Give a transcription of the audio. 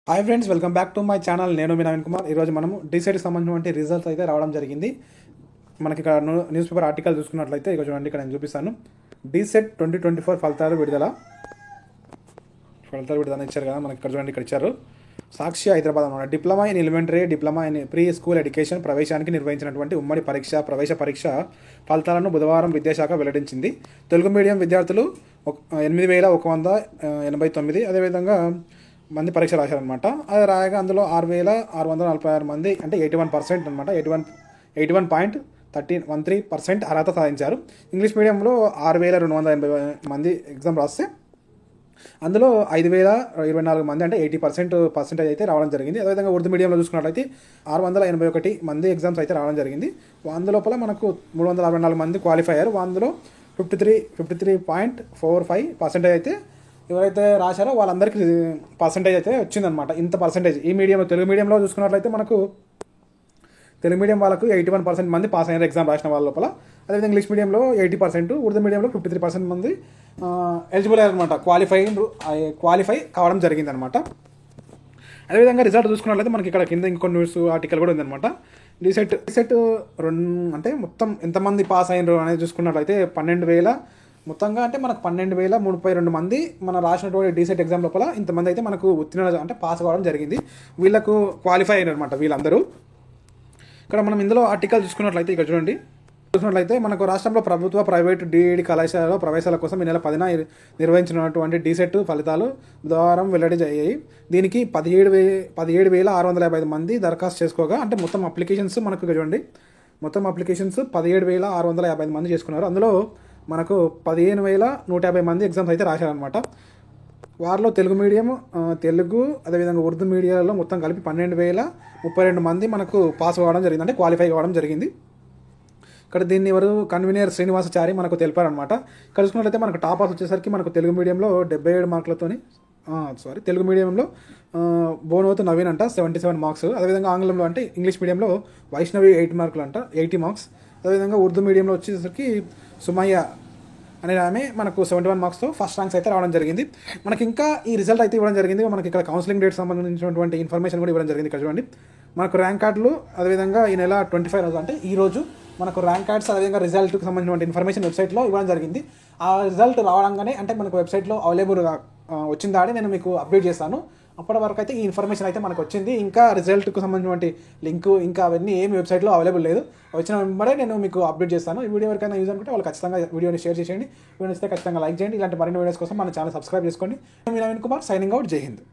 Hi friends, welcome back to my channel. నేను మీ నవీన్ కుమార్. ఈరోజు మనము డీసెట్కి సంబంధించిన రిజల్ట్స్ అయితే రావడం జరిగింది. మనకి ఇక్కడ న్యూస్ పేపర్ ఆర్టికల్ చూసుకున్నట్లయితే ఇక చూడండి, ఇక్కడ నేను చూపిస్తాను. డీసెట్ 2024 ఫలితాలు విడుదల ఇచ్చారు కదా మనకి. ఇక్కడ చూడండి, ఇక్కడ ఇచ్చారు. సాక్షి హైదరాబాద్ అన్నమాట. Diploma in elementary, diploma in pre school education ప్రవేశానికి నిర్వహించినటువంటి ఉమ్మడి ప్రవేశ పరీక్ష ఫలితాలను బుధవారం విద్యాశాఖ వెల్లడించింది. తెలుగు మీడియం విద్యార్థులు 8,189, అదేవిధంగా మంది పరీక్ష రాశారనమాట. అది రాయగా అందులో 6,646 మంది, అంటే 81% అనమాట. 81.13% అర్హత సాధించారు. ఇంగ్లీష్ మీడియంలో 6,280 మంది ఎగ్జామ్ రాస్తే అందులో 5,024 మంది, అంటే 80% అయితే రావడం జరిగింది. అదేవిధంగా ఉర్దూ మీడియంలో చూసుకున్నట్లయితే 681 మంది ఎగ్జామ్స్ అయితే రావడం జరిగింది. అందులోపల మనకు 364 మంది క్వాలిఫై అయ్యారు. అందులో 53.45% అయితే ఎవరైతే రాశారో వాళ్ళందరికీ పర్సంటేజ్ అయితే వచ్చిందనమాట. ఇంత పర్సంటేజ్ ఈ మీడియంలో, తెలుగు మీడియంలో చూసుకున్నట్లయితే మనకు తెలుగు మీడియం వాళ్ళకు 81% మంది పాస్ అయ్యారు ఎగ్జామ్ రాసిన వాళ్ళ లోపల. అదేవిధంగా ఇంగ్లీష్ మీడియంలో 80%, ఉర్దూ మీడియంలో 53% మంది ఎలిజిబుల్ అయ్యారనమాట. క్వాలిఫై కావడం జరిగిందనమాట. అదేవిధంగా రిజల్ట్ చూసుకున్నట్లయితే మనకి ఇక్కడ కింద ఇంకొన్ని న్యూస్ ఆర్టికల్ కూడా ఉందన్నమాట. డీసెట్ అంటే మొత్తం ఎంతమంది పాస్ అయినరు అనేది చూసుకున్నట్లయితే 12,000 మొత్తంగా, అంటే మనకు 12,032 మంది మన రాసినటువంటి డీసెట్ ఎగ్జామ్ లోపల ఇంతమంది అయితే మనకు అంటే పాస్ కావడం జరిగింది. వీళ్ళకు క్వాలిఫై అయినమాట వీళ్ళందరూ. ఇక్కడ మనం ఇందులో ఆర్టికల్ చూసుకున్నట్లయితే ఇక్కడ చూసినట్లయితే మనకు రాష్ట్రంలో ప్రభుత్వ, ప్రైవేటు డిఈడి కళాశాలలో ప్రవేశాల కోసం ఈ నెల 10న నిర్వహించినటువంటి డీసెట్ ఫలితాలు బుధవారం వెల్లడి అయ్యాయి. దీనికి 17,655 మంది దరఖాస్తు చేసుకోగా, అంటే మొత్తం అప్లికేషన్స్ మనకు చూడండి, మొత్తం అప్లికేషన్స్ 17,655 మంది చేసుకున్నారు. అందులో మనకు 15,150 మంది ఎగ్జామ్స్ అయితే రాశారనమాట. వారిలో తెలుగు మీడియం, తెలుగు, అదేవిధంగా ఉర్దూ మీడియాలో మొత్తం కలిపి 12,032 మంది మనకు పాస్ కావడం జరిగింది, అంటే క్వాలిఫై కావడం జరిగింది. ఇక్కడ దీన్ని ఎవరు కన్వీనర్ శ్రీనివాసాచారి మనకు తెలిపారనమాట. ఇక్కడ చూసుకున్నట్లయితే మనకు టాపర్స్ వచ్చేసరికి మనకు తెలుగు మీడియంలో 77 మార్కులతోని, తెలుగు మీడియంలో బోనోతు నవీన్ అంట 77 మార్క్స్. అదేవిధంగా ఆంగ్లంలో అంటే ఇంగ్లీష్ మీడియంలో వైష్ణవి 8 మార్కులు అంట, 80 మార్క్స్. అదేవిధంగా ఉర్దూ మీడియంలో వచ్చేసరికి సుమయ్య అనే ఆమె మనకు 71 మార్క్స్తో ఫస్ట్ ర్యాంక్స్ అయితే రావడం జరిగింది. మనకి ఇంకా ఈ రిజల్ట్ అయితే ఇవ్వడం జరిగింది. మనకి ఇక్కడ కౌన్సిలింగ్ డేట్ సంబంధించినటువంటి ఇన్ఫర్మేషన్ కూడా ఇవ్వడం జరిగింది. ఇక్కడ చూడండి, మనకు ర్యాంక్ కార్డులు, అదేవిధంగా ఈ నెల 25 రోజు, అంటే ఈ రోజు మనకు ర్యాంక్ కార్డ్స్, అదేవిధంగా రిజల్ట్కి సంబంధించిన ఇన్ఫర్మేషన్ వెబ్సైట్లో ఇవ్వడం జరిగింది. ఆ రిజల్ట్ రావడంగానే, అంటే మనకు వెబ్సైట్లో అవైలబుల్గా వచ్చిందా అని నేను మీకు అప్డేట్ చేస్తాను. అప్పటి వరకు అయితే ఈ ఇన్ఫర్మేషన్ అయితే మనకు వచ్చింది. ఇంకా రిజల్ట్కు సంబంధించిన లింక్ ఇంకా అవన్నీ ఏమి వెబ్సైట్లో అవైలబుల్ లేదు. వచ్చిన వెంబడే నేను మీకు అప్డేట్ చేస్తాను. ఈ వీడియో ఎవరికైనా యూజ్ అనుకుంటే వాళ్ళు ఖచ్చితంగా వీడియోని షేర్ చేయండి. వీడియో నచ్చితే ఖచ్చితంగా లైక్ చేయండి. ఇలాంటి మరిన్ని వీడియోస్ కోసం మన ఛానల్ సబ్స్క్రైబ్ చేసుకోండి. నేను నవీన్ కుమార్, సైనింగ్ అవుట్. జై హింద్.